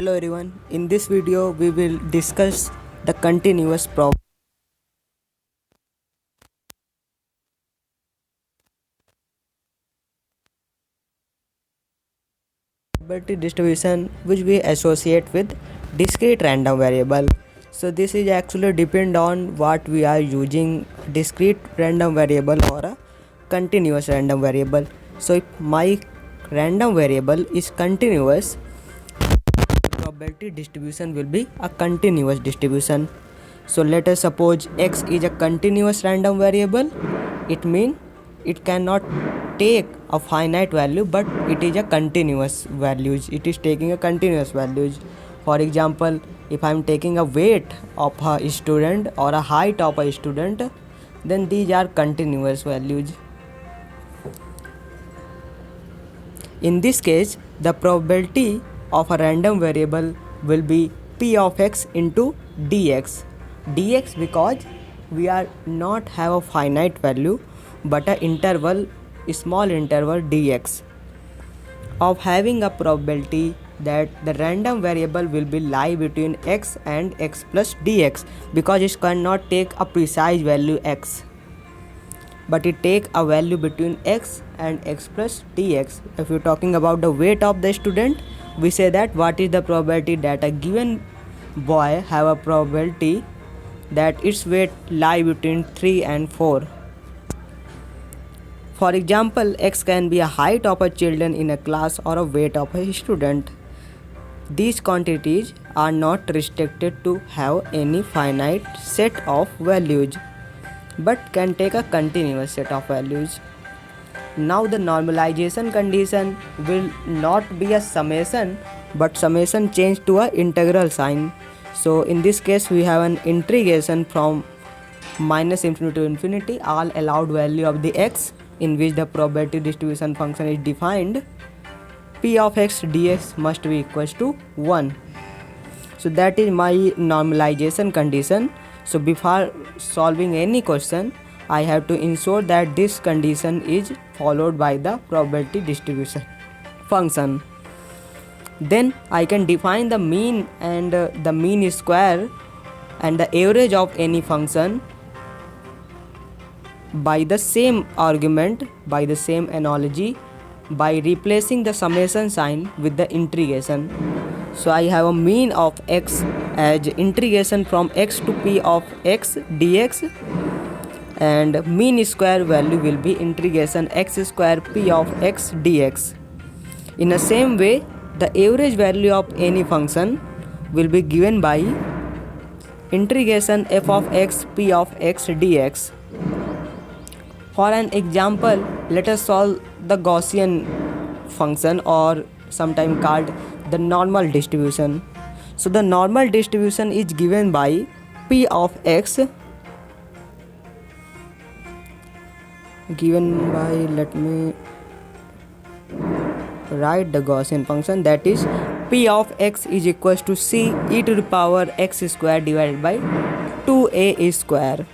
Hello everyone, in this video we will discuss the continuous probability distribution which we associate with discrete random variable. So this is actually depend on what we are using, discrete random variable or a continuous random variable. So if my random variable is continuous, probability distribution will be a continuous distribution. So let us suppose x is a continuous random variable. It means it cannot take a finite value, but it is a continuous values. It is taking a continuous values. For example, if I am taking a weight of a student or a height of a student, then these are continuous values. In this case, the probability of a random variable will be p of x into dx. Dx because we are not have a finite value but a interval, small interval dx, of having a probability that the random variable will be lie between x and x plus dx, because it cannot take a precise value x, but it take a value between x and x plus dx. If you're talking about the weight of the student, we say that what is the probability that a given boy have a probability that its weight lie between 3 and 4. For example, x can be a height of a children in a class or a weight of a student. These quantities are not restricted to have any finite set of values, but can take a continuous set of values. Now the normalization condition will not be a summation, but summation change to a integral sign. So in this case we have an integration from minus infinity to infinity all allowed value of the x, in which the probability distribution function is defined. P of x dx must be equals to 1. So that is my normalization condition. So before solving any question, I have to ensure that this condition is followed by the probability distribution function. Then I can define the mean and the mean square and the average of any function by the same argument, by the same analogy, by replacing the summation sign with the integration. So I have a mean of x as integration from x to p of x dx, and mean square value will be integration x square p of x dx. In the same way, the average value of any function will be given by integration f of x p of x dx. For an example, let us solve the Gaussian function, or sometimes called the normal distribution. So the normal distribution is given by p of x given by, let me write the Gaussian function, that is p of x is equals to c e to the power x square divided by 2a square.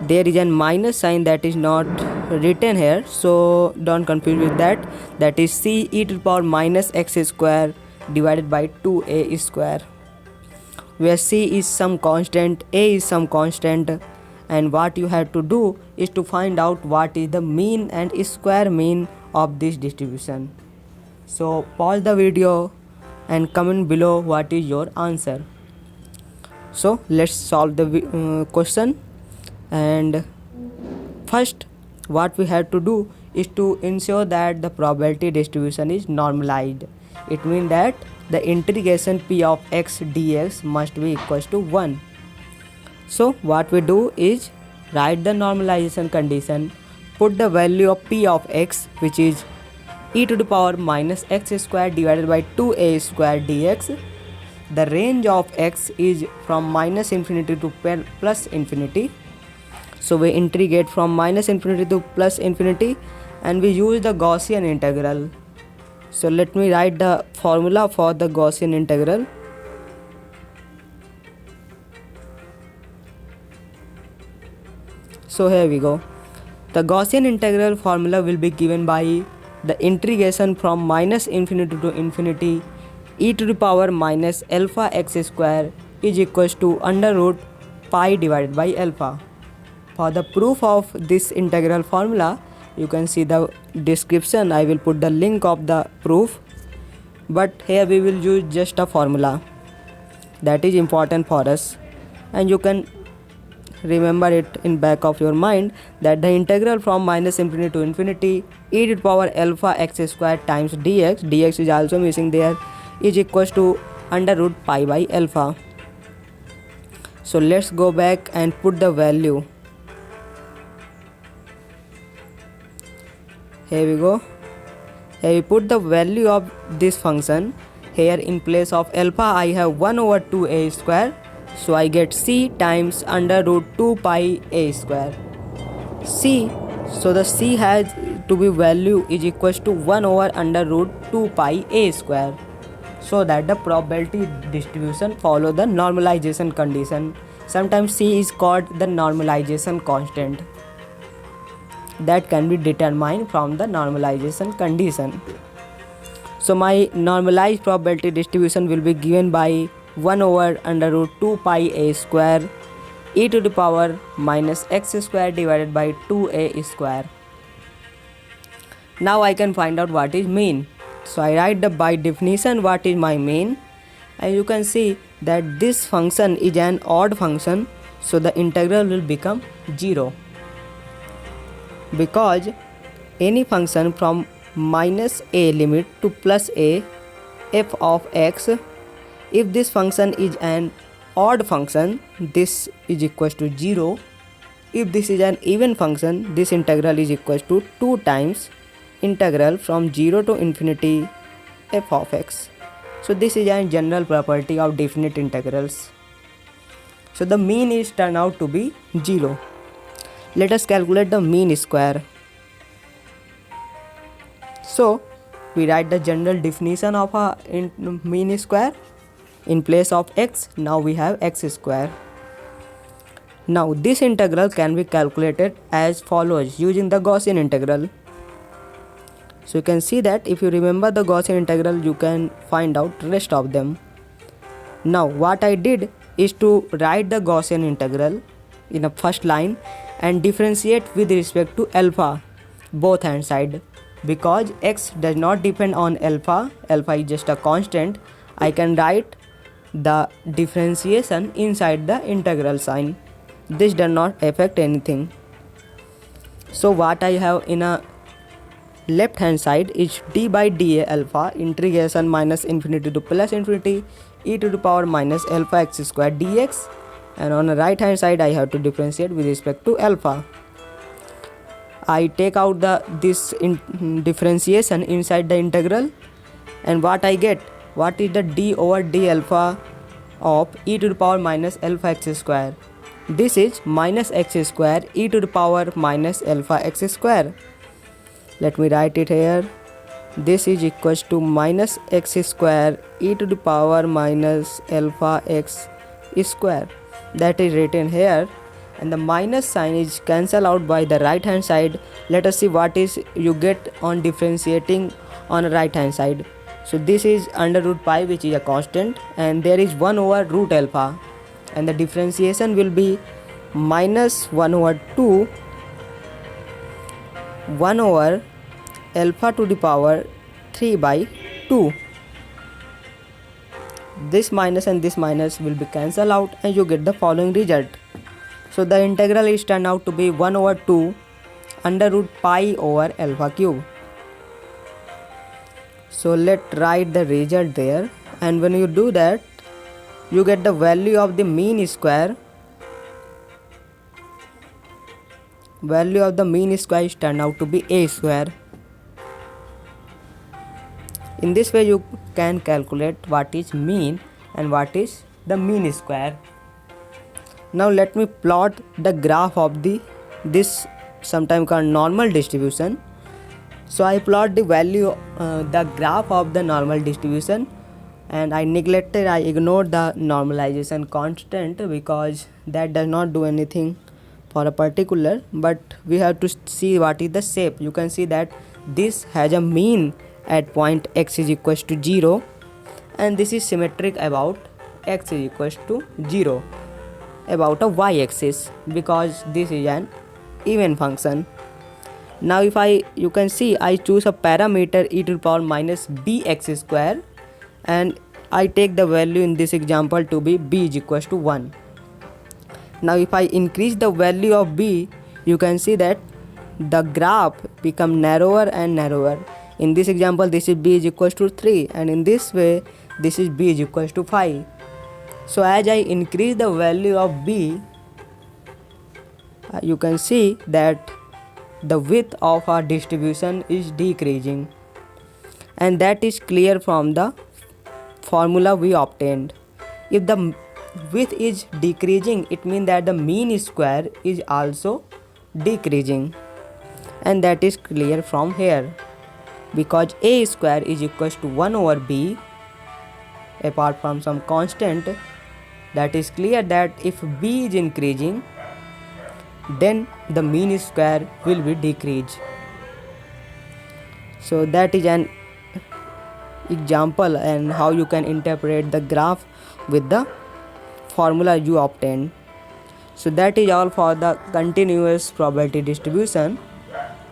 There is a minus sign that is not written here, so don't confuse with that. That is c e to the power minus x square divided by 2a square, where c is some constant, a is some constant, and what you have to do is to find out what is the mean and square mean of this distribution. So pause the video and comment below what is your answer. So let's solve the question. And first, what we have to do is to ensure that the probability distribution is normalized. It means that the integration p of x dx must be equals to 1. So what we do is write the normalization condition, put the value of p of x, which is e to the power minus x square divided by 2a square dx. The range of x is from minus infinity to plus infinity. So we integrate from minus infinity to plus infinity, and we use the Gaussian integral. So let me write the formula for the Gaussian integral. So here we go. The Gaussian integral formula will be given by the integration from minus infinity to infinity e to the power minus alpha x square is equals to under root pi divided by alpha. For the proof of this integral formula, you can see the description. I will put the link of the proof, but here we will use just a formula that is important for us, and you can remember it in back of your mind that the integral from minus infinity to infinity e to the power alpha x square times dx is also missing there, is equals to under root pi by alpha. So let's go back and put the value. Here we go. Here we put the value of this function. Here in place of alpha I have 1 over 2a square. So I get c times under root 2 pi a square. C. So the c has to be value is equals to 1 over under root 2 pi a square. So that the probability distribution follow the normalization condition. Sometimes c is called the normalization constant that can be determined from the normalization condition. So my normalized probability distribution will be given by 1 over under root 2 pi a square e to the power minus x square divided by 2a square. Now I can find out what is mean. So I write the by definition what is my mean, and you can see that this function is an odd function, so the integral will become 0. Because any function from minus a limit to plus a f of x, if this function is an odd function, this is equals to 0. If this is an even function, this integral is equals to 2 times integral from 0 to infinity f of x. So this is a general property of definite integrals. So the mean is turned out to be 0. Let us calculate the mean square. So we write the general definition of a mean square. In place of x, now we have x square. Now this integral can be calculated as follows using the Gaussian integral. So you can see that if you remember the Gaussian integral, you can find out rest of them. Now what I did is to write the Gaussian integral in a first line and differentiate with respect to alpha both hand side. Because x does not depend on alpha is just a constant, I can write the differentiation inside the integral sign. This does not affect anything. So what I have in a left hand side is d by dA alpha integration minus infinity to plus infinity e to the power minus alpha x square dx, and on the right hand side I have to differentiate with respect to alpha. I take out this differentiation inside the integral, and what I get, what is the d over d alpha of e to the power minus alpha x square. This is minus x square e to the power minus alpha x square. Let me write it here. This is equals to minus x square e to the power minus alpha x square. That is written here, and the minus sign is cancelled out by the right hand side. Let us see what is you get on differentiating on the right hand side. So this is under root pi, which is a constant, and there is 1 over root alpha, and the differentiation will be minus 1 over 2 1 over alpha to the power 3 by 2. This minus and this minus will be cancelled out, and you get the following result. So the integral is turned out to be 1 over 2 under root pi over alpha cube. So let's write the result there, and when you do that, you get the value of the mean square. Value of the mean square is turned out to be a square. In this way you can calculate what is mean and what is the mean square. Now let me plot the graph of this sometime called normal distribution. So I plot the value the graph of the normal distribution, and I ignored the normalization constant because that does not do anything for a particular, but we have to see what is the shape. You can see that this has a mean at point x is equals to 0, and this is symmetric about x is equals to 0 about a y-axis because this is an even function. Now if you can see I choose a parameter e to the power minus bx square, and I take the value in this example to be b is equals to 1. Now if I increase the value of b, you can see that the graph become narrower and narrower. In this example this is b is equals to 3, and in this way this is b is equals to 5. So as I increase the value of b, you can see that the width of our distribution is decreasing, and that is clear from the formula we obtained. If the width is decreasing, it means that the mean square is also decreasing, and that is clear from here because a square is equals to 1 over b apart from some constant. That is clear that if b is increasing, then the mean square will be decreased. So that is an example and how you can interpret the graph with the formula you obtained. So that is all for the continuous probability distribution.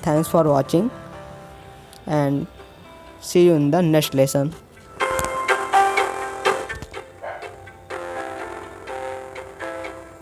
Thanks for watching and see you in the next lesson.